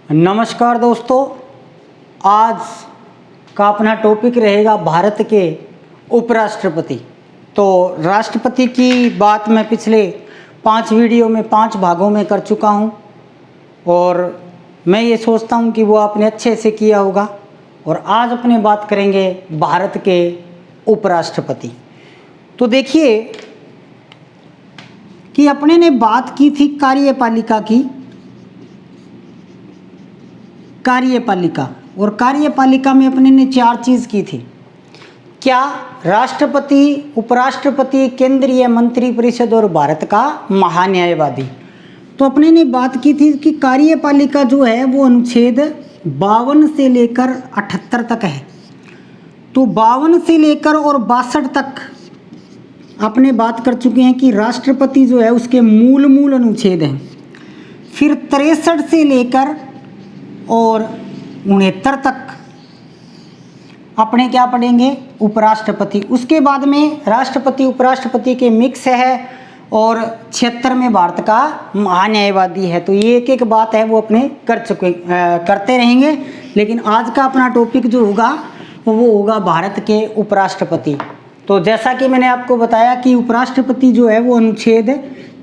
नमस्कार दोस्तों, आज का अपना टॉपिक रहेगा भारत के उपराष्ट्रपति। तो राष्ट्रपति की बात मैं पिछले 5 वीडियो में 5 भागों में कर चुका हूं और मैं ये सोचता हूं कि वो आपने अच्छे से किया होगा। और आज अपने बात करेंगे भारत के उपराष्ट्रपति। तो देखिए कि अपने ने बात की थी कार्यपालिका की, कार्यपालिका, और कार्यपालिका में अपने ने 4 चीज़ की थी। क्या? राष्ट्रपति, उपराष्ट्रपति, केंद्रीय मंत्री परिषद और भारत का महान्यायवादी। तो अपने ने बात की थी कि कार्यपालिका जो है वो अनुच्छेद 52 से लेकर 78 तक है। तो 52 से लेकर और 62 तक अपने बात कर चुके हैं कि राष्ट्रपति जो है उसके मूल अनुच्छेद हैं। फिर 63 से लेकर और 69 तक अपने क्या पढ़ेंगे? उपराष्ट्रपति। उसके बाद में राष्ट्रपति उपराष्ट्रपति के मिक्स है और 76 में भारत का महान्यायवादी है। तो ये एक बात है वो अपने करते रहेंगे। लेकिन आज का अपना टॉपिक जो होगा वो होगा भारत के उपराष्ट्रपति। तो जैसा कि मैंने आपको बताया कि उपराष्ट्रपति जो है वो अनुच्छेद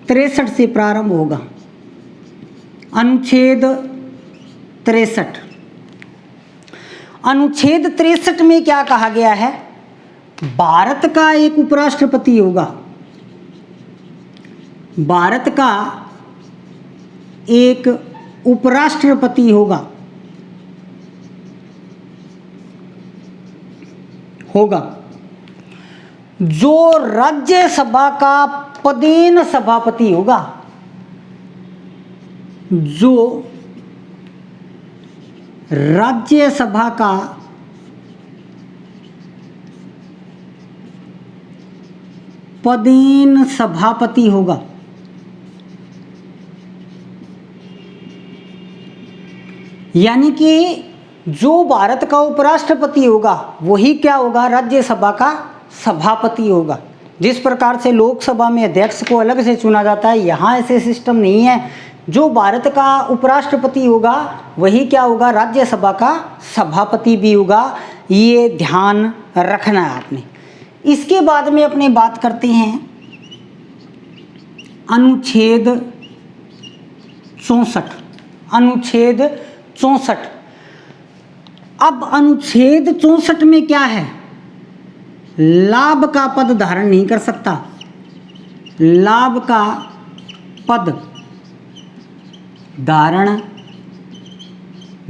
63 से प्रारंभ होगा। अनुच्छेद 63। अनुच्छेद 63 में क्या कहा गया है? भारत का एक उपराष्ट्रपति होगा। भारत का एक उपराष्ट्रपति होगा जो राज्यसभा का पदेन सभापति होगा। जो राज्यसभा का पदेन सभापति होगा। यानी कि जो भारत का उपराष्ट्रपति होगा वही क्या होगा? राज्यसभा का सभापति होगा। जिस प्रकार से लोकसभा में अध्यक्ष को अलग से चुना जाता है, यहाँ ऐसे सिस्टम नहीं है। जो भारत का उपराष्ट्रपति होगा वही क्या होगा? राज्यसभा का सभापति भी होगा। ये ध्यान रखना है आपने। इसके बाद में अपने बात करते हैं अनुच्छेद 64। अनुच्छेद 64। अब अनुच्छेद 64 में क्या है? लाभ का पद धारण नहीं कर सकता। लाभ का पद धारण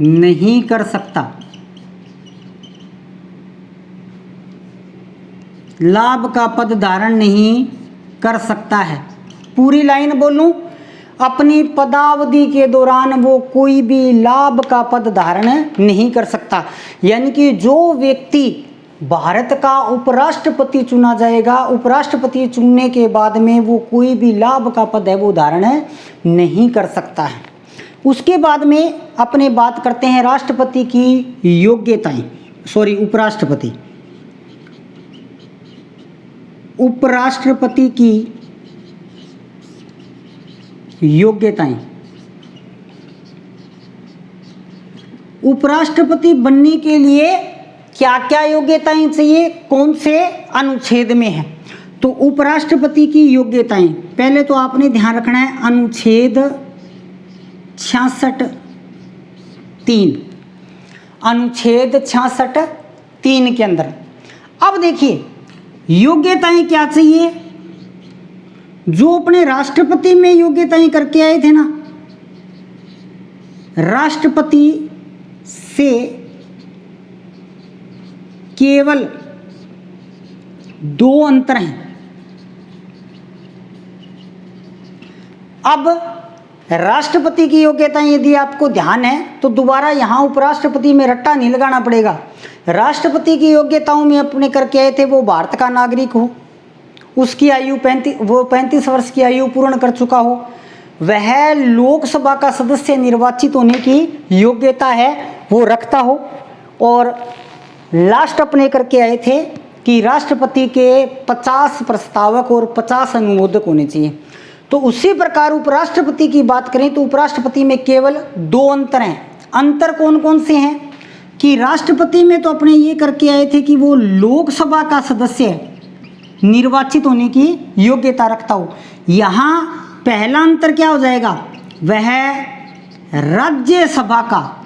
नहीं कर सकता। लाभ का पद धारण नहीं कर सकता है। पूरी लाइन बोलूं? अपनी पदावधि के दौरान वो कोई भी लाभ का पद धारण नहीं कर सकता। यानी कि जो व्यक्ति भारत का उपराष्ट्रपति चुना जाएगा, उपराष्ट्रपति चुनने के बाद में वो कोई भी लाभ का पद है वो धारण नहीं कर सकता है। उसके बाद में अपने बात करते हैं राष्ट्रपति की योग्यताएं, उपराष्ट्रपति की योग्यताएं। उपराष्ट्रपति बनने के लिए क्या क्या योग्यताएं चाहिए, कौन से अनुच्छेद में है? तो उपराष्ट्रपति की योग्यताएं पहले तो आपने ध्यान रखना है अनुच्छेद 66(3). अनुच्छेद 66(3) के अंदर अब देखिए योग्यताएं क्या चाहिए। जो अपने राष्ट्रपति में योग्यताएं करके आए थे ना, राष्ट्रपति से केवल 2 अंतर हैं। अब राष्ट्रपति की योग्यताएं यदि आपको ध्यान है तो दोबारा यहां उपराष्ट्रपति में रट्टा नहीं लगाना पड़ेगा। राष्ट्रपति की योग्यताओं में अपने करके आए थे वो भारत का नागरिक हो, उसकी आयु 35 वर्ष की आयु पूर्ण कर चुका हो, वह लोकसभा का सदस्य निर्वाचित होने की योग्यता है वो रखता हो, और लास्ट अपने करके आए थे कि राष्ट्रपति के 50 प्रस्तावक और 50 अनुमोदक होने चाहिए। तो उसी प्रकार उपराष्ट्रपति की बात करें तो उपराष्ट्रपति में केवल 2 अंतर हैं। अंतर कौन कौन से हैं कि राष्ट्रपति में तो अपने ये करके आए थे कि वो लोकसभा का सदस्य निर्वाचित होने की योग्यता रखता हो। यहाँ पहला अंतर क्या हो जाएगा, वह राज्यसभा का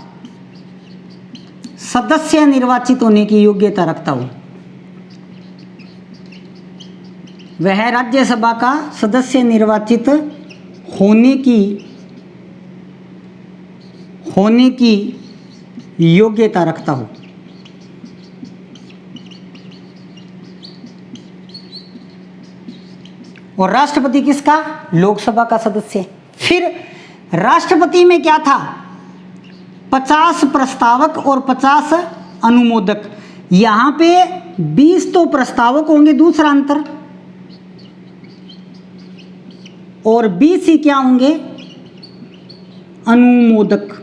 सदस्य निर्वाचित होने की योग्यता रखता हो। वह राज्यसभा का सदस्य निर्वाचित होने की योग्यता रखता हो। और राष्ट्रपति किसका, लोकसभा का सदस्य। फिर राष्ट्रपति में क्या था, 50 प्रस्तावक और 50 अनुमोदक। यहां पे 20 तो प्रस्तावक होंगे, दूसरा अंतर, और 20 ही क्या होंगे, अनुमोदक।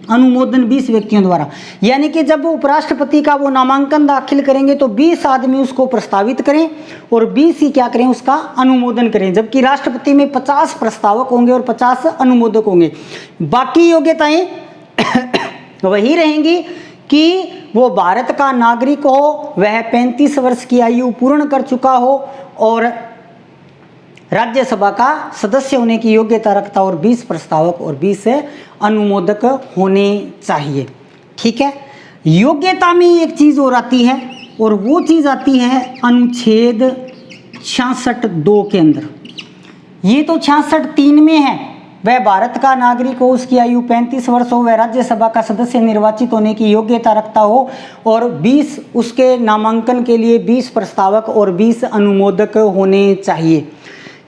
अनुमोदन 20 व्यक्तियों द्वारा। यानी कि जब उपराष्ट्रपति का वो नामांकन दाखिल करेंगे तो 20 आदमी उसको प्रस्तावित करें और 20 ही क्या करें, उसका अनुमोदन करें। जबकि राष्ट्रपति में 50 प्रस्तावक होंगे और 50 अनुमोदक होंगे। बाकी योग्यताएं वही रहेंगी कि वो भारत का नागरिक हो, वह 35 वर्ष की आयु पूर्ण कर चुका हो और राज्यसभा का सदस्य होने की योग्यता रखता और 20 प्रस्तावक और 20 अनुमोदक होने चाहिए। ठीक है। योग्यता में एक चीज़ और आती है और वो चीज़ आती है अनुच्छेद 66(2) के अंदर। ये तो 66(3) में है, वह भारत का नागरिक हो, उसकी आयु 35 वर्ष हो, वह राज्यसभा का सदस्य निर्वाचित होने की योग्यता रखता हो और 20 उसके नामांकन के लिए 20 प्रस्तावक और 20 अनुमोदक होने चाहिए।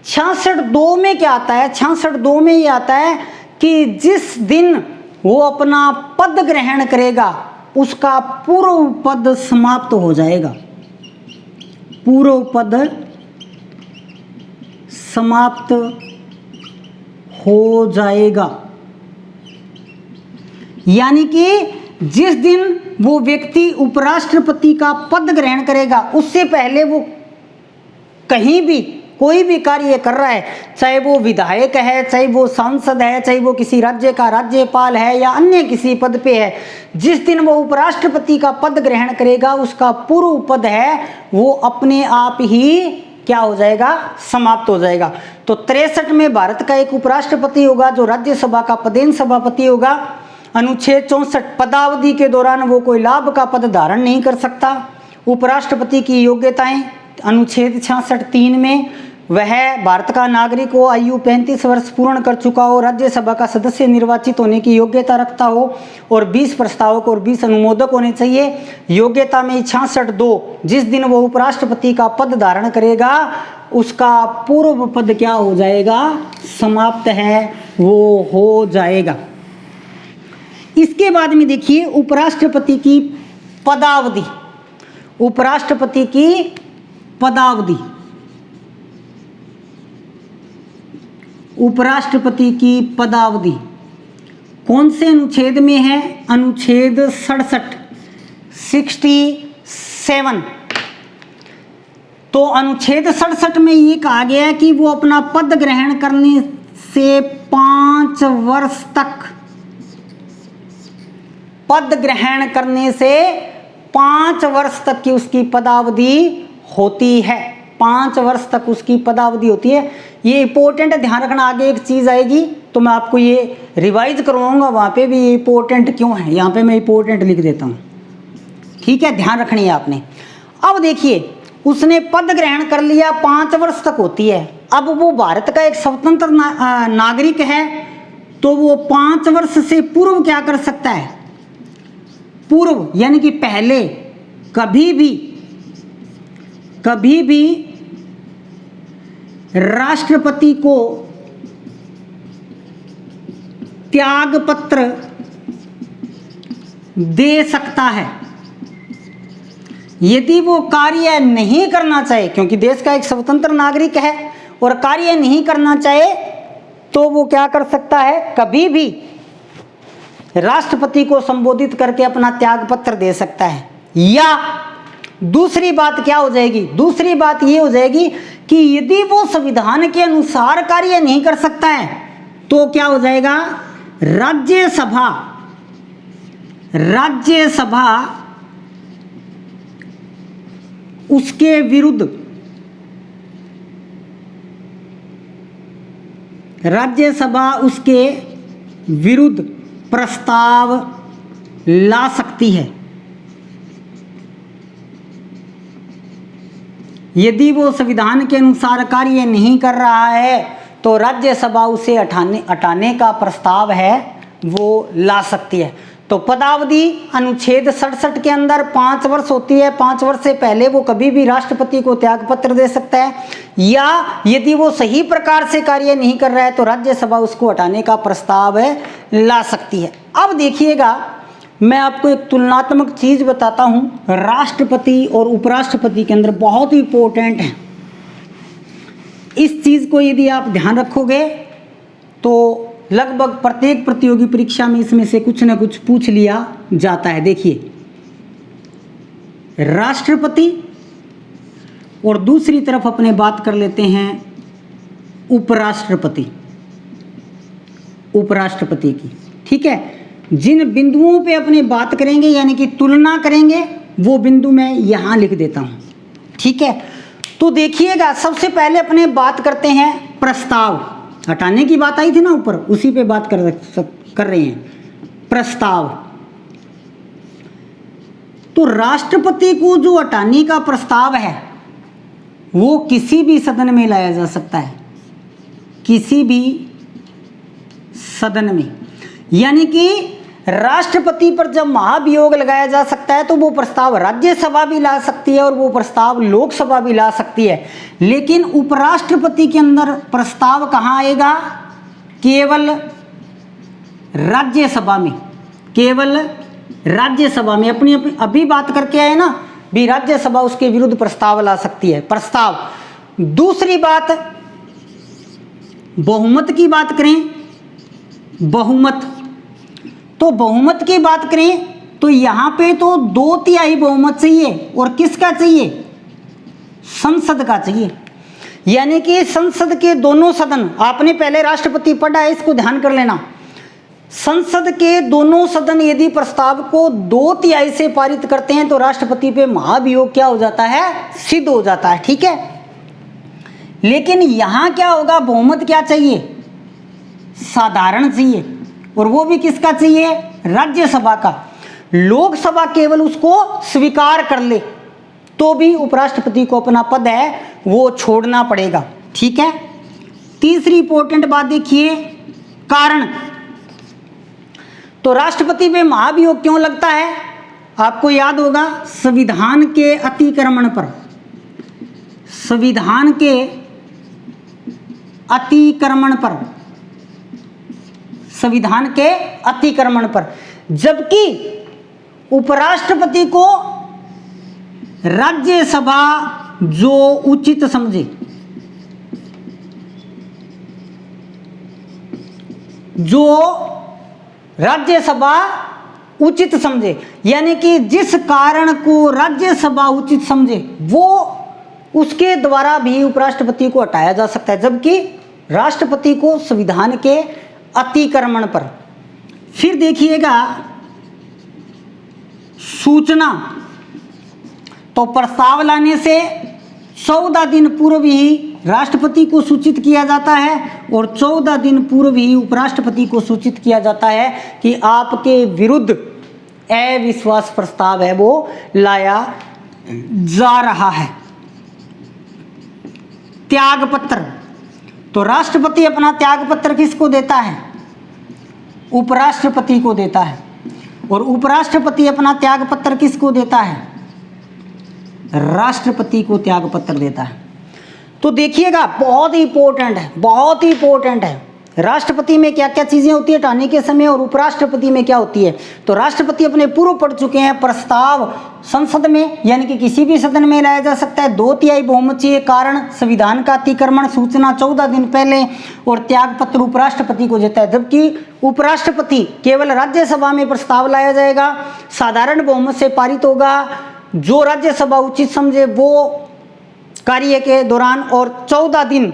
66(2) में क्या आता है, 66(2) में ये आता है कि जिस दिन वो अपना पद ग्रहण करेगा उसका पूर्व पद समाप्त हो जाएगा। पूर्व पद समाप्त हो जाएगा। यानी कि जिस दिन वो व्यक्ति उपराष्ट्रपति का पद ग्रहण करेगा उससे पहले वो कहीं भी कोई भी कार्य कर रहा है, चाहे वो विधायक है, चाहे वो सांसद है, चाहे वो किसी राज्य का राज्यपाल है या अन्य किसी पद पे है, जिस दिन वो उपराष्ट्रपति का पद ग्रहण करेगा उसका पूर्व पद है वो अपने आप ही क्या हो जाएगा, समाप्त हो जाएगा। तो 63 में भारत का एक उपराष्ट्रपति होगा जो राज्यसभा का पदेन सभापति होगा। अनुच्छेद 64 पदावधि के दौरान वो कोई लाभ का पद धारण नहीं कर सकता। उपराष्ट्रपति की योग्यताएं अनुच्छेद 66(3) में वह भारत का नागरिक हो, आयु 35 वर्ष पूर्ण कर चुका हो, राज्यसभा का सदस्य निर्वाचित होने की योग्यता रखता हो और 20 प्रस्तावक और 20 अनुमोदक होने चाहिए। योग्यता में 66(2) जिस दिन वो उपराष्ट्रपति का पद धारण करेगा उसका पूर्व पद क्या हो जाएगा, समाप्त है, वो हो जाएगा। इसके बाद में देखिए उपराष्ट्रपति की पदावधि। उपराष्ट्रपति की पदावधि, उपराष्ट्रपति की पदावधि कौन से अनुच्छेद में है, अनुच्छेद 67। तो अनुच्छेद 67 में ये कहा गया है कि वो अपना पद ग्रहण करने से 5 वर्ष तक, पद ग्रहण करने से 5 वर्ष तक की उसकी पदावधि होती है। 5 वर्ष तक उसकी पदावधि होती है। ये इंपॉर्टेंट ध्यान रखना, आगे एक चीज़ आएगी तो मैं आपको ये रिवाइज करवाऊंगा, वहाँ पे भी ये इंपॉर्टेंट क्यों है, यहाँ पे मैं इंपॉर्टेंट लिख देता हूँ। ठीक है, ध्यान रखनी है आपने। अब देखिए उसने पद ग्रहण कर लिया, 5 वर्ष तक होती है। अब वो भारत का एक स्वतंत्र नागरिक है तो वो 5 वर्ष से पूर्व क्या कर सकता है, पूर्व यानी कि पहले कभी भी राष्ट्रपति को त्याग पत्र दे सकता है। यदि वो कार्य नहीं करना चाहे, क्योंकि देश का एक स्वतंत्र नागरिक है और कार्य नहीं करना चाहे तो वो क्या कर सकता है, कभी भी राष्ट्रपति को संबोधित करके अपना त्याग पत्र दे सकता है। या दूसरी बात क्या हो जाएगी, दूसरी बात ये हो जाएगी कि यदि वो संविधान के अनुसार कार्य नहीं कर सकता है तो क्या हो जाएगा, राज्यसभा राज्यसभा उसके विरुद्ध प्रस्ताव ला सकती है। यदि वो संविधान के अनुसार कार्य नहीं कर रहा है तो राज्यसभा उसे हटाने का प्रस्ताव है वो ला सकती है। तो पदावधि अनुच्छेद 67 के अंदर 5 वर्ष होती है। 5 वर्ष से पहले वो कभी भी राष्ट्रपति को त्यागपत्र दे सकता है, या यदि वो सही प्रकार से कार्य नहीं कर रहा है तो राज्यसभा उसको हटाने का प्रस्ताव ला सकती है। अब देखिएगा, मैं आपको एक तुलनात्मक चीज बताता हूं, राष्ट्रपति और उपराष्ट्रपति के अंदर बहुत ही इंपॉर्टेंट है। इस चीज को यदि आप ध्यान रखोगे तो लगभग प्रत्येक प्रतियोगी परीक्षा में इसमें से कुछ न कुछ पूछ लिया जाता है। देखिए, राष्ट्रपति और दूसरी तरफ अपने बात कर लेते हैं उपराष्ट्रपति की। ठीक है, जिन बिंदुओं पे अपने बात करेंगे यानी कि तुलना करेंगे वो बिंदु मैं यहां लिख देता हूं। ठीक है, तो देखिएगा, सबसे पहले अपने बात करते हैं प्रस्ताव। हटाने की बात आई थी ना ऊपर, उसी पे बात कर रहे हैं। प्रस्ताव, तो राष्ट्रपति को जो हटाने का प्रस्ताव है वो किसी भी सदन में लाया जा सकता है, किसी भी सदन में। यानी कि राष्ट्रपति पर जब महाभियोग लगाया जा सकता है तो वो प्रस्ताव राज्यसभा भी ला सकती है और वो प्रस्ताव लोकसभा भी ला सकती है। लेकिन उपराष्ट्रपति के अंदर प्रस्ताव कहाँ आएगा? केवल राज्यसभा में, केवल राज्यसभा में। अपनी अभी बात करके आए ना भी, राज्यसभा उसके विरुद्ध प्रस्ताव ला सकती है, प्रस्ताव। दूसरी बात, बहुमत की बात करें, बहुमत, तो बहुमत की बात करें तो यहां पे तो 2/3 बहुमत चाहिए, और किसका चाहिए? संसद का चाहिए। यानी कि संसद के दोनों सदन, आपने पहले राष्ट्रपति पढ़ा है, इसको ध्यान कर लेना। संसद के दोनों सदन यदि प्रस्ताव को 2/3 से पारित करते हैं तो राष्ट्रपति पे महाभियोग क्या हो जाता है? सिद्ध हो जाता है। ठीक है, लेकिन यहां क्या होगा? बहुमत क्या चाहिए? साधारण चाहिए, और वो भी किसका चाहिए? राज्यसभा का। लोकसभा केवल उसको स्वीकार कर ले तो भी उपराष्ट्रपति को अपना पद है वो छोड़ना पड़ेगा। ठीक है, तीसरी इंपॉर्टेंट बात देखिए, कारण। तो राष्ट्रपति पे महाभियोग क्यों लगता है? आपको याद होगा, संविधान के अतिक्रमण पर, संविधान के अतिक्रमण पर, संविधान के अतिक्रमण पर। जबकि उपराष्ट्रपति को राज्यसभा जो उचित समझे, जो राज्यसभा उचित समझे, यानी कि जिस कारण को राज्यसभा उचित समझे वो उसके द्वारा भी उपराष्ट्रपति को हटाया जा सकता है। जबकि राष्ट्रपति को संविधान के अतिक्रमण पर। फिर देखिएगा, सूचना, तो प्रस्ताव लाने से 14 दिन पूर्व ही राष्ट्रपति को सूचित किया जाता है और 14 दिन पूर्व ही उपराष्ट्रपति को सूचित किया जाता है कि आपके विरुद्ध अविश्वास प्रस्ताव है वो लाया जा रहा है। त्यागपत्र, तो राष्ट्रपति अपना त्यागपत्र किसको देता है? उपराष्ट्रपति को देता है। और उपराष्ट्रपति अपना त्यागपत्र किसको देता है? राष्ट्रपति को त्यागपत्र देता है। तो देखिएगा, बहुत ही इंपॉर्टेंट है, बहुत ही इंपॉर्टेंट है। राष्ट्रपति में क्या क्या चीजें होती है हटाने के समय और उपराष्ट्रपति में क्या होती है। तो राष्ट्रपति अपने पूर्व पढ़ चुके हैं। प्रस्ताव संसद में यानी कि किसी भी सदन में लाया जा सकता है, 2/3 बहुमत चाहिए, कारण संविधान का अतिक्रमण, सूचना 14 दिन पहले, और त्यागपत्र उपराष्ट्रपति को देता है। जबकि उपराष्ट्रपति केवल राज्यसभा में प्रस्ताव लाया जाएगा, साधारण बहुमत से पारित होगा, जो राज्यसभा उचित समझे वो कार्य के दौरान, और 14 दिन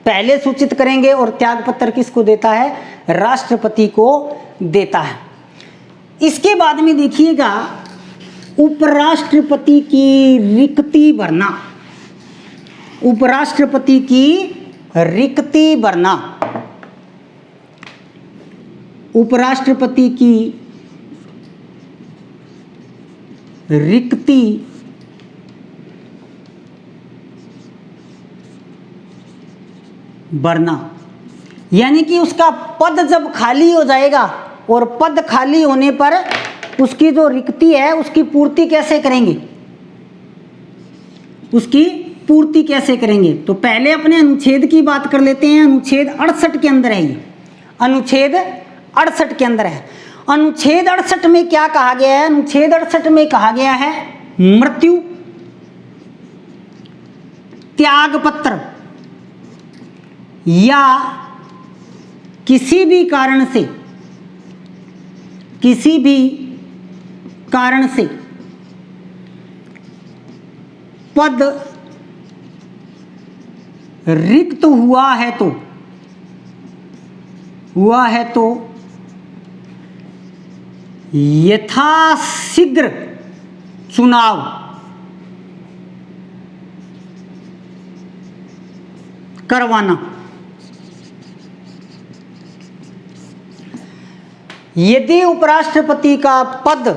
पहले सूचित करेंगे। और त्यागपत्र किसको देता है? राष्ट्रपति को देता है। इसके बाद में देखिएगा उपराष्ट्रपति की रिक्ति भरना, उपराष्ट्रपति की रिक्ति भरना, उपराष्ट्रपति की रिक्ति भरना, यानी कि उसका पद जब खाली हो जाएगा और पद खाली होने पर उसकी जो रिक्ति है उसकी पूर्ति कैसे करेंगे, उसकी पूर्ति कैसे करेंगे। तो पहले अपने अनुच्छेद की बात कर लेते हैं। अनुच्छेद 68 के अंदर है ये, अनुच्छेद 68 के अंदर है। अनुच्छेद 68 में क्या कहा गया है? अनुच्छेद 68 में कहा गया है मृत्यु, त्याग पत्र या किसी भी कारण से, किसी भी कारण से पद रिक्त हुआ है तो यथाशीघ्र चुनाव करवाना। यदि उपराष्ट्रपति का पद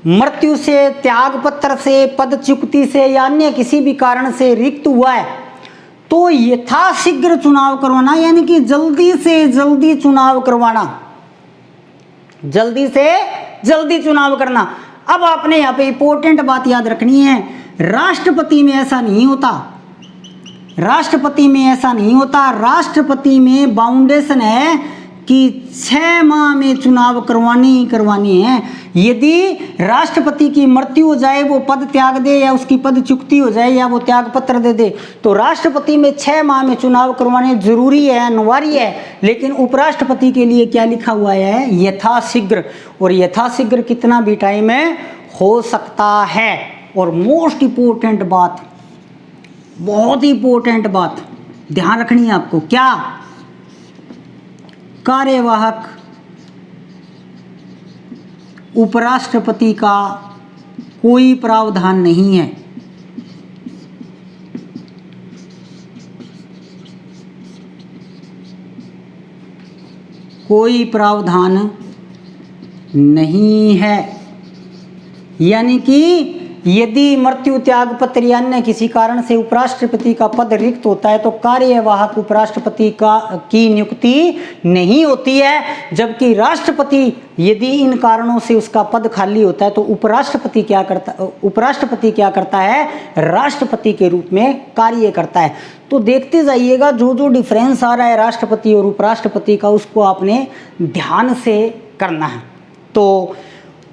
मृत्यु से, त्याग पत्र से, पदच्युति से या अन्य किसी भी कारण से रिक्त हुआ है तो यथाशीघ्र चुनाव करवाना, यानी कि जल्दी से जल्दी चुनाव करवाना, जल्दी से जल्दी चुनाव करना। अब आपने यहाँ पे इंपॉर्टेंट बात याद रखनी है, राष्ट्रपति में ऐसा नहीं होता, राष्ट्रपति में ऐसा नहीं होता। राष्ट्रपति में बाउंडेशन है कि 6 माह में चुनाव करवानी ही करवानी है। यदि राष्ट्रपति की मृत्यु हो जाए, वो पद त्याग दे या उसकी पदच्युति हो जाए या वो त्याग पत्र दे दे, तो राष्ट्रपति में 6 माह में चुनाव करवाने जरूरी है, अनिवार्य है। लेकिन उपराष्ट्रपति के लिए क्या लिखा हुआ है? यथाशीघ्र। और यथाशीघ्र कितना भी टाइम में हो सकता है। और मोस्ट इंपोर्टेंट बात, बहुत ही इंपॉर्टेंट बात ध्यान रखनी है आपको, क्या? कार्यवाहक उपराष्ट्रपति का कोई प्रावधान नहीं है। कोई प्रावधान नहीं है, यानी कि यदि मृत्यु, त्याग पत्र या अन्य किसी कारण से उपराष्ट्रपति का पद रिक्त होता है तो कार्यवाहक उपराष्ट्रपति की नियुक्ति नहीं होती है। जबकि राष्ट्रपति यदि इन कारणों से उसका पद खाली होता है तो उपराष्ट्रपति क्या करता है? राष्ट्रपति के रूप में कार्य करता है। तो देखते जाइएगा, जो जो डिफरेंस आ रहा है राष्ट्रपति और उपराष्ट्रपति का, उसको आपने ध्यान से करना है। तो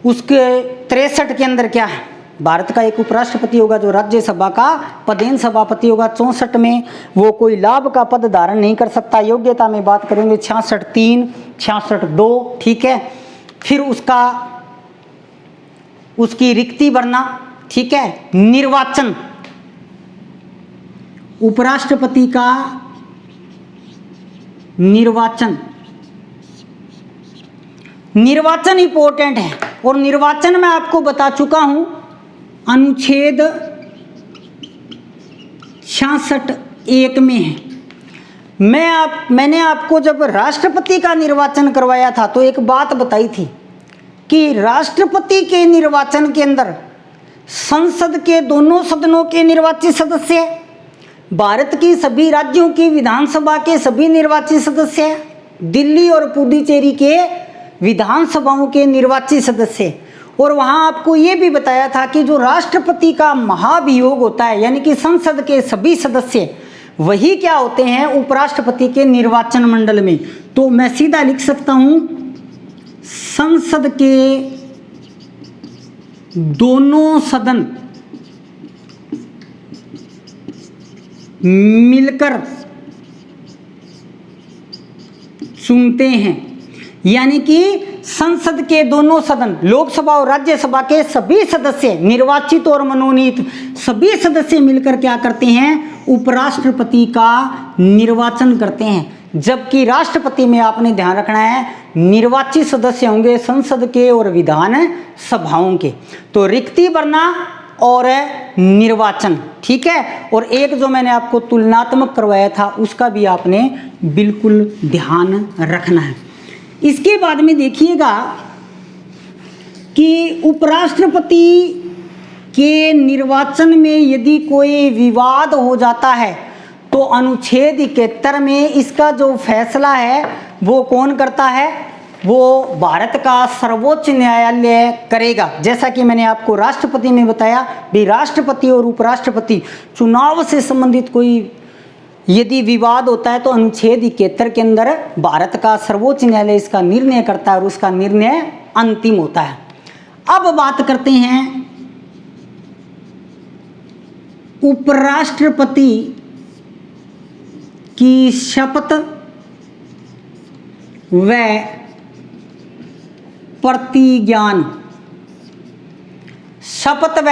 उसके 63 के अंदर क्या है? भारत का एक उपराष्ट्रपति होगा जो राज्यसभा का पदेन सभापति होगा। 64 में वो कोई लाभ का पद धारण नहीं कर सकता। योग्यता में बात करेंगे 66(3), 66(2), ठीक है। फिर उसकी रिक्ति भरना, ठीक है। निर्वाचन, उपराष्ट्रपति का निर्वाचन इंपॉर्टेंट है। और निर्वाचन मैं आपको बता चुका हूं, अनुच्छेद 66(1) में है। मैंने आपको जब राष्ट्रपति का निर्वाचन करवाया था तो एक बात बताई थी कि राष्ट्रपति के निर्वाचन के अंदर संसद के दोनों सदनों के निर्वाचित सदस्य, भारत की सभी राज्यों की विधानसभा के सभी निर्वाचित सदस्य, दिल्ली और पुडुचेरी के विधानसभाओं के निर्वाचित सदस्य। और वहां आपको ये भी बताया था कि जो राष्ट्रपति का महाभियोग होता है, यानी कि संसद के सभी सदस्य, वही क्या होते हैं? उपराष्ट्रपति के निर्वाचन मंडल में। तो मैं सीधा लिख सकता हूं, संसद के दोनों सदन मिलकर चुनते हैं, यानी कि संसद के दोनों सदन, लोकसभा और राज्यसभा के सभी सदस्य, निर्वाचित और मनोनीत सभी सदस्य मिलकर क्या करते हैं? उपराष्ट्रपति का निर्वाचन करते हैं। जबकि राष्ट्रपति में आपने ध्यान रखना है निर्वाचित सदस्य होंगे संसद के और विधान सभाओं के। तो रिक्ति भरना और निर्वाचन, ठीक है। और एक जो मैंने आपको तुलनात्मक करवाया था उसका भी आपने बिल्कुल ध्यान रखना है। इसके बाद में देखिएगा कि उपराष्ट्रपति के निर्वाचन में यदि कोई विवाद हो जाता है तो अनुच्छेद 71 में इसका जो फैसला है वो कौन करता है, वो भारत का सर्वोच्च न्यायालय करेगा। जैसा कि मैंने आपको राष्ट्रपति में बताया भी, राष्ट्रपति और उपराष्ट्रपति चुनाव से संबंधित कोई यदि विवाद होता है तो अनुच्छेद 71 के अंदर भारत का सर्वोच्च न्यायालय इसका निर्णय करता है और उसका निर्णय अंतिम होता है। अब बात करते हैं उपराष्ट्रपति की शपथ व प्रतिज्ञान। शपथ व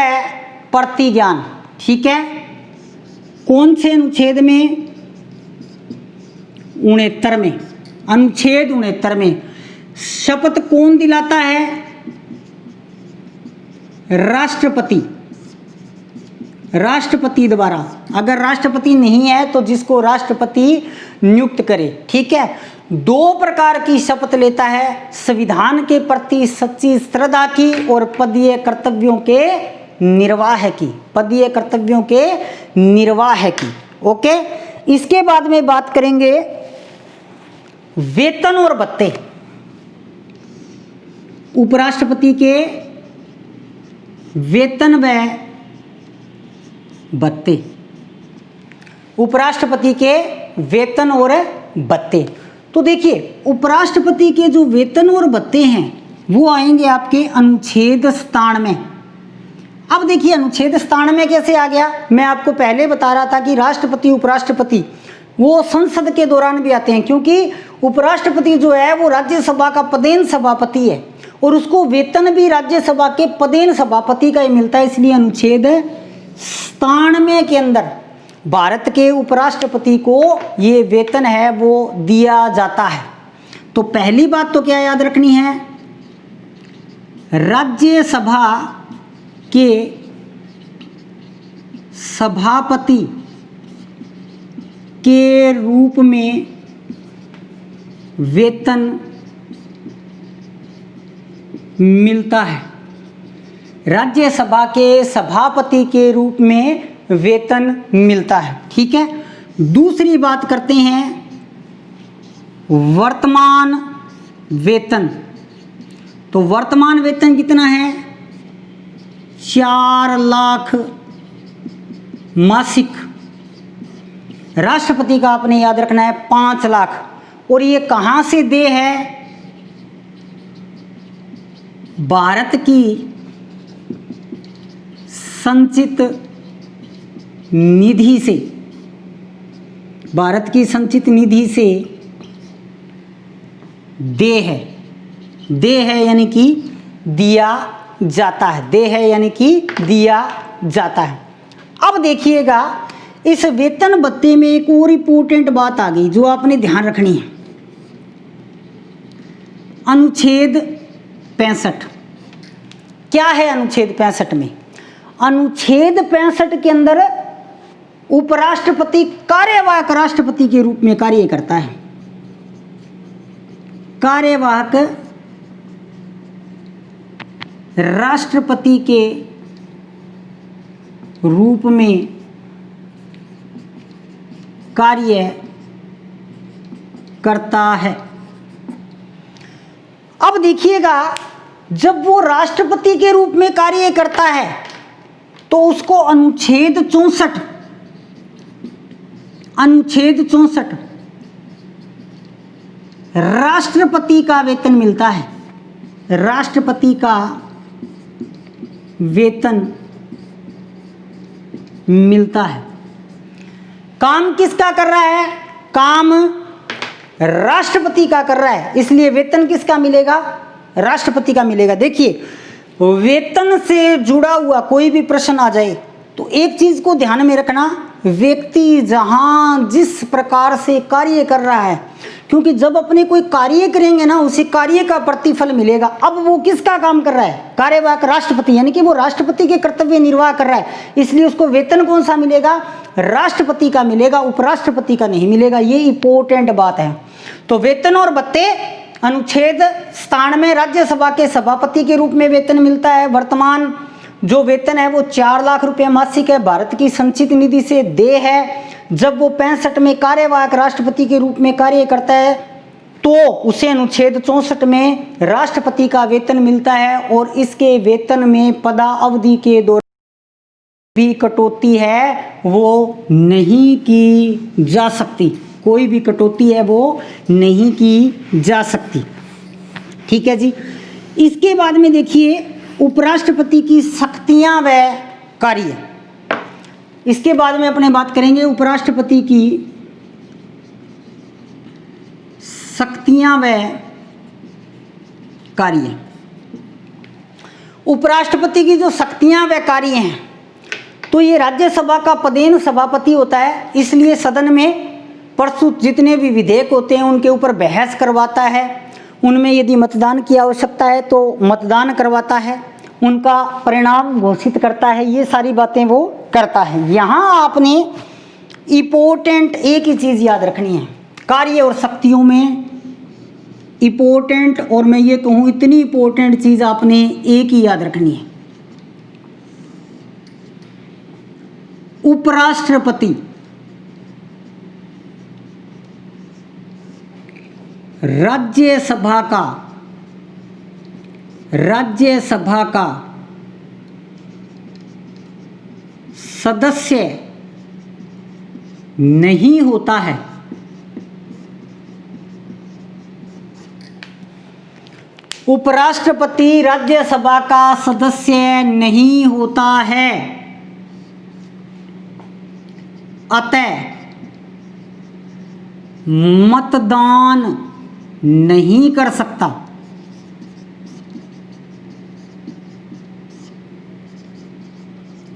प्रतिज्ञान, ठीक है। कौन से अनुच्छेद में? 69 में, अनुच्छेद 69 में। शपथ कौन दिलाता है? राष्ट्रपति, राष्ट्रपति द्वारा। अगर राष्ट्रपति नहीं है तो जिसको राष्ट्रपति नियुक्त करे, ठीक है। 2 प्रकार की शपथ लेता है, संविधान के प्रति सच्ची श्रद्धा की और पदीय कर्तव्यों के निर्वाह की, पदीय कर्तव्यों के निर्वाह की। ओके। इसके बाद में बात करेंगे वेतन और भत्ते। उपराष्ट्रपति के वेतन व भत्ते, उपराष्ट्रपति के वेतन और भत्ते। तो देखिए उपराष्ट्रपति के जो वेतन और भत्ते हैं वो आएंगे आपके अनुच्छेद 97। अब देखिए अनुच्छेद 97 कैसे आ गया। मैं आपको पहले बता रहा था कि राष्ट्रपति उपराष्ट्रपति वो संसद के दौरान भी आते हैं, क्योंकि उपराष्ट्रपति जो है वो राज्यसभा का पदेन सभापति है और उसको वेतन भी राज्यसभा के पदेन सभापति का ही मिलता है। इसलिए अनुच्छेद 97 के अंदर भारत के उपराष्ट्रपति को ये वेतन है वो दिया जाता है। तो पहली बात तो क्या याद रखनी है, राज्यसभा के सभापति के रूप में वेतन मिलता है। राज्यसभा के सभापति के रूप में वेतन मिलता है, ठीक है। दूसरी बात करते हैं वर्तमान वेतन। तो वर्तमान वेतन कितना है? 4 लाख मासिक। राष्ट्रपति का आपने याद रखना है 5 लाख। और ये कहाँ से देय है? भारत की संचित निधि से, भारत की संचित निधि से देय है। देय है यानी कि दिया जाता है, देय है यानी कि दिया जाता है। अब देखिएगा इस वेतन भत्ते में एक और इम्पोर्टेंट बात आ गई जो आपने ध्यान रखनी है। अनुच्छेद 65 क्या है? अनुच्छेद 65 में, अनुच्छेद 65 के अंदर उपराष्ट्रपति कार्यवाहक राष्ट्रपति के रूप में कार्य करता है। कार्यवाहक राष्ट्रपति के रूप में कार्य करता है। अब देखिएगा जब वो राष्ट्रपति के रूप में कार्य करता है तो उसको अनुच्छेद 64 राष्ट्रपति का वेतन मिलता है। राष्ट्रपति का वेतन मिलता है। काम किसका कर रहा है? काम राष्ट्रपति का कर रहा है, इसलिए वेतन किसका मिलेगा? राष्ट्रपति का मिलेगा। देखिए वेतन से जुड़ा हुआ कोई भी प्रश्न आ जाए तो एक चीज को ध्यान में रखना, व्यक्ति जहां जिस प्रकार से कार्य कर रहा है, क्योंकि जब अपने कोई कार्य करेंगे ना उसी कार्य का प्रतिफल मिलेगा। अब वो किसका काम कर रहा है? कार्यवाहक राष्ट्रपति, यानी कि वो राष्ट्रपति के कर्तव्य निर्वाह कर रहा है, इसलिए उसको वेतन कौन सा मिलेगा? राष्ट्रपति का मिलेगा, उपराष्ट्रपति का नहीं मिलेगा। ये इंपॉर्टेंट बात है। तो वेतन और भत्ते अनुच्छेद 97 में राज्यसभा के सभापति के रूप में वेतन मिलता है। वर्तमान जो वेतन है वो 4 लाख रुपए मासिक है, भारत की संचित निधि से देय है। जब वो 65 में कार्यवाहक राष्ट्रपति के रूप में कार्य करता है तो उसे अनुच्छेद 64 में राष्ट्रपति का वेतन मिलता है, और इसके वेतन में पदावधि के दौरान भी कटौती है वो नहीं की जा सकती। कोई भी कटौती है वो नहीं की जा सकती। ठीक है जी। इसके बाद में देखिए उपराष्ट्रपति की शक्तियां व कार्य। इसके बाद में अपने बात करेंगे उपराष्ट्रपति की शक्तियां व कार्य। उपराष्ट्रपति की जो शक्तियां व कार्य हैं, तो ये राज्यसभा का पदेन सभापति होता है, इसलिए सदन में प्रस्तुत जितने भी विधेयक होते हैं उनके ऊपर बहस करवाता है। उनमें यदि मतदान की आवश्यकता है तो मतदान करवाता है, उनका परिणाम घोषित करता है, ये सारी बातें वो करता है। यहाँ आपने इम्पोर्टेंट एक ही चीज़ याद रखनी है, कार्य और शक्तियों में इम्पोर्टेंट, और मैं ये कहूँ इतनी इम्पोर्टेंट चीज़ आपने एक ही याद रखनी है। उपराष्ट्रपति राज्यसभा का सदस्य नहीं होता है। उपराष्ट्रपति राज्यसभा का सदस्य नहीं होता है, अतः मतदान नहीं कर सकता।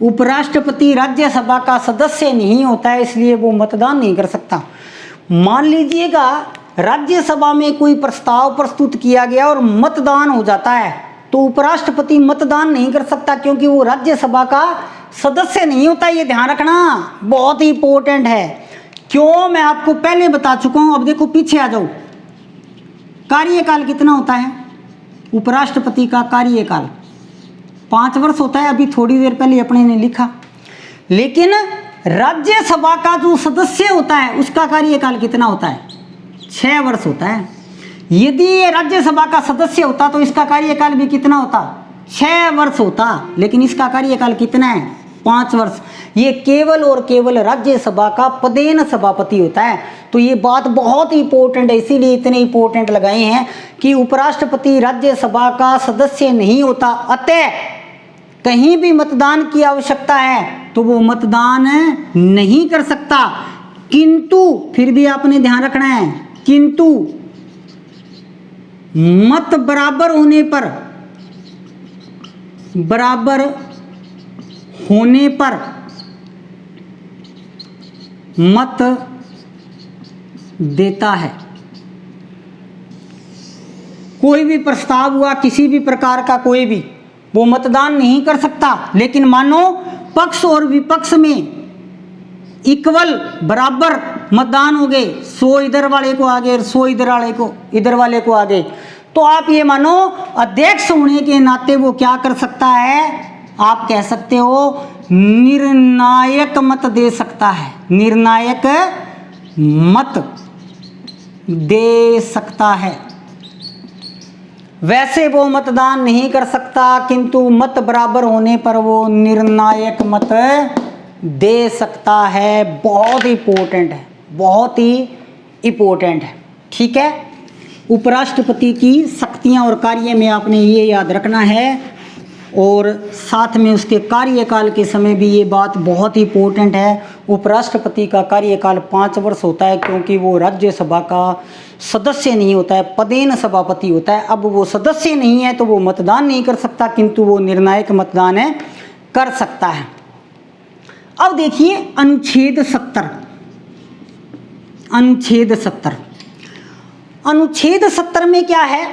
उपराष्ट्रपति राज्यसभा का सदस्य नहीं होता है, इसलिए वो मतदान नहीं कर सकता। मान लीजिएगा राज्यसभा में कोई प्रस्ताव प्रस्तुत किया गया और मतदान हो जाता है, तो उपराष्ट्रपति मतदान नहीं कर सकता, क्योंकि वो राज्यसभा का सदस्य नहीं होता। ये ध्यान रखना, बहुत ही इंपॉर्टेंट है। क्यों? मैं आपको पहले बता चुका हूं। अब देखो पीछे आ जाओ। कार्यकाल कितना होता है उपराष्ट्रपति का? कार्यकाल 5 वर्ष होता है, अभी थोड़ी देर पहले अपने ने लिखा। लेकिन राज्यसभा का जो सदस्य होता है उसका कार्यकाल कितना होता है? 6 वर्ष होता है। यदि ये राज्यसभा का सदस्य होता तो इसका कार्यकाल भी कितना होता? 6 वर्ष होता। लेकिन इसका कार्यकाल कितना है? 5 वर्ष। ये केवल और केवल राज्यसभा का पदेन सभापति होता है। तो ये बात बहुत इंपॉर्टेंट है, इसीलिए इतने इंपॉर्टेंट लगाए हैं कि उपराष्ट्रपति राज्यसभा का सदस्य नहीं होता, अतः कहीं भी मतदान की आवश्यकता है तो वो मतदान नहीं कर सकता। किंतु फिर भी आपने ध्यान रखना है, किंतु मत बराबर होने पर मत देता है। कोई भी प्रस्ताव हुआ किसी भी प्रकार का, कोई भी, वो मतदान नहीं कर सकता। लेकिन मानो पक्ष और विपक्ष में इक्वल बराबर मतदान हो गए, 100 इधर वाले को आगे और 100 इधर वाले को आगे, तो आप ये मानो अध्यक्ष होने के नाते वो क्या कर सकता है? आप कह सकते हो निर्णायक मत दे सकता है। निर्णायक मत दे सकता है। वैसे वो मतदान नहीं कर सकता, किंतु मत बराबर होने पर वो निर्णायक मत दे सकता है। बहुत इंपॉर्टेंट है, बहुत ही इंपॉर्टेंट है। ठीक है। उपराष्ट्रपति की शक्तियां और कार्य में आपने ये याद रखना है, और साथ में उसके कार्यकाल के समय भी ये बात बहुत ही इंपॉर्टेंट है। उपराष्ट्रपति का कार्यकाल 5 वर्ष होता है, क्योंकि वो राज्यसभा का सदस्य नहीं होता है, पदेन सभापति होता है। अब वो सदस्य नहीं है तो वो मतदान नहीं कर सकता, किंतु वो निर्णायक मतदान कर सकता है। अब देखिए अनुच्छेद 70, अनुच्छेद 70, अनुच्छेद 70 में क्या है?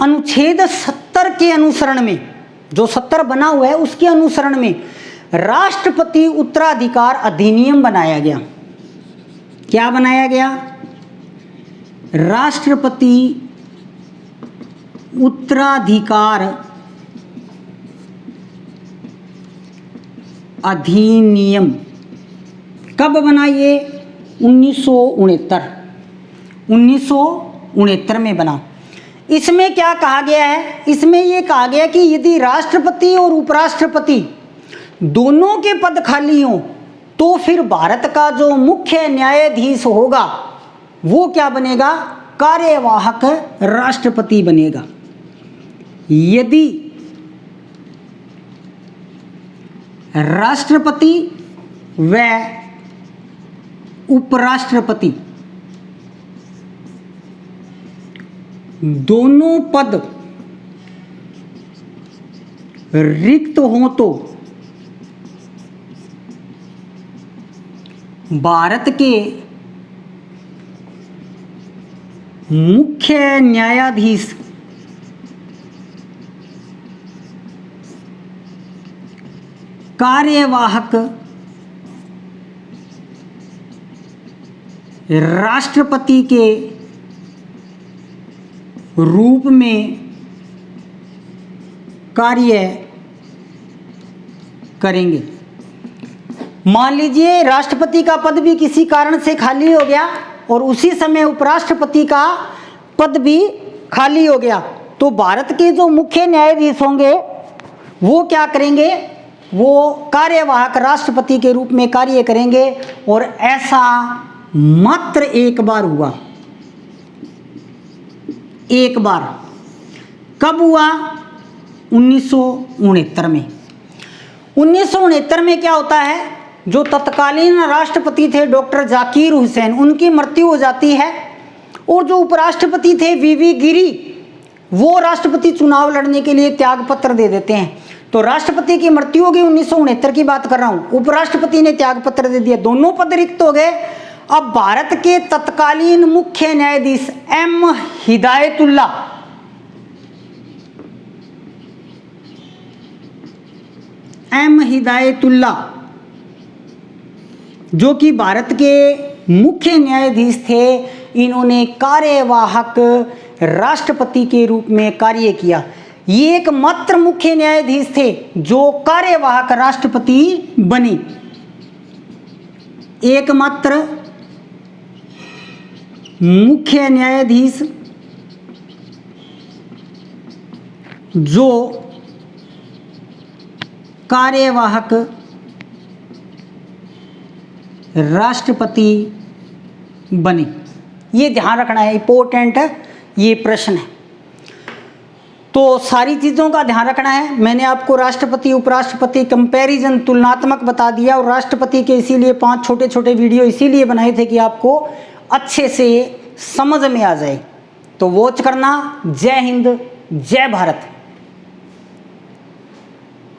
अनुच्छेद 70 के अनुसरण में, जो 70 बना हुआ है उसके अनुसरण में राष्ट्रपति उत्तराधिकार अधिनियम बनाया गया। क्या बनाया गया? राष्ट्रपति उत्तराधिकार अधिनियम। कब बना ये? 1969 में बना। इसमें क्या कहा गया है? इसमें ये कहा गया कि यदि राष्ट्रपति और उपराष्ट्रपति दोनों के पद खाली हों तो फिर भारत का जो मुख्य न्यायाधीश होगा वो क्या बनेगा? कार्यवाहक राष्ट्रपति बनेगा। यदि राष्ट्रपति व उपराष्ट्रपति दोनों पद रिक्त हों तो भारत के मुख्य न्यायाधीश कार्यवाहक राष्ट्रपति के रूप में कार्य करेंगे। मान लीजिए राष्ट्रपति का पद भी किसी कारण से खाली हो गया और उसी समय उपराष्ट्रपति का पद भी खाली हो गया, तो भारत के जो मुख्य न्यायाधीश होंगे वो क्या करेंगे? वो कार्यवाहक राष्ट्रपति के रूप में कार्य करेंगे। और ऐसा मात्र एक बार हुआ, एक बार। कब हुआ? 1969 में। 1969 में क्या होता है? जो तत्कालीन राष्ट्रपति थे डॉक्टर जाकिर हुसैन, उनकी मृत्यु हो जाती है और जो उपराष्ट्रपति थे वीवी गिरी, वो राष्ट्रपति चुनाव लड़ने के लिए त्यागपत्र दे देते हैं। तो राष्ट्रपति की मृत्यु हो गई, 1969 की बात कर रहा हूं, उपराष्ट्रपति ने त्यागपत्र दे दिया, दोनों पद रिक्त हो गए। अब भारत के तत्कालीन मुख्य न्यायाधीश एम हिदायतुल्ला जो कि भारत के मुख्य न्यायाधीश थे, इन्होंने कार्यवाहक राष्ट्रपति के रूप में कार्य किया। ये एकमात्र मुख्य न्यायाधीश थे जो कार्यवाहक राष्ट्रपति बने, एकमात्र मुख्य न्यायाधीश जो कार्यवाहक राष्ट्रपति बने। ये ध्यान रखना है, इंपॉर्टेंट ये प्रश्न है। तो सारी चीज़ों का ध्यान रखना है। मैंने आपको राष्ट्रपति उपराष्ट्रपति कंपैरिजन तुलनात्मक बता दिया और राष्ट्रपति के इसीलिए 5 छोटे छोटे वीडियो इसीलिए बनाए थे कि आपको अच्छे से समझ में आ जाए। तो वॉच करना। जय हिंद, जय भारत।